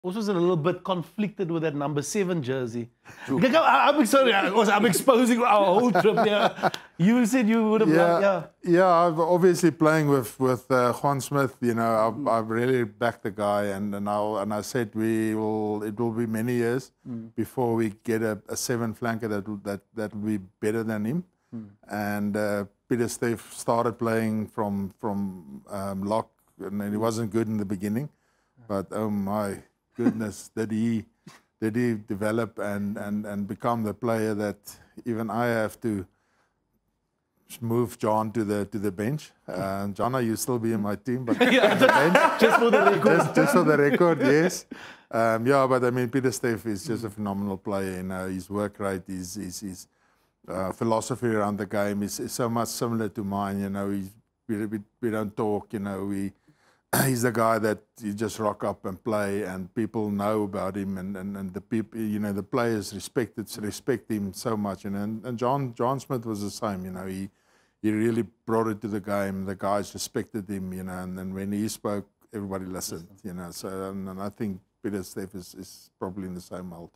also was a little bit conflicted with that number 7 jersey. I'm sorry, I'm exposing our whole trip here. You said you would have loved, yeah. I've obviously playing with Juan Smith. You know, I've really backed the guy, and I said it will be many years before we get a 7 flanker that will be better than him. And Pieter-Steph started playing from lock, and he wasn't good in the beginning, but oh my goodness, did he develop and become the player that even I have to move John to the bench. John, you still be in my team, but just for the record. Just for the record, yes. Yeah, but I mean, Pieter-Steph is just a phenomenal player. You know, his work rate, his philosophy around the game is so much similar to mine. You know, we don't talk. You know, he's the guy that you just rock up and play, and people know about him, and the people, you know, the players respect him so much. And John Smith was the same. You know, he really brought it to the game. The guys respected him. You know, and then when he spoke, everybody listened. You know, so and I think Pieter-Steph is probably in the same mold.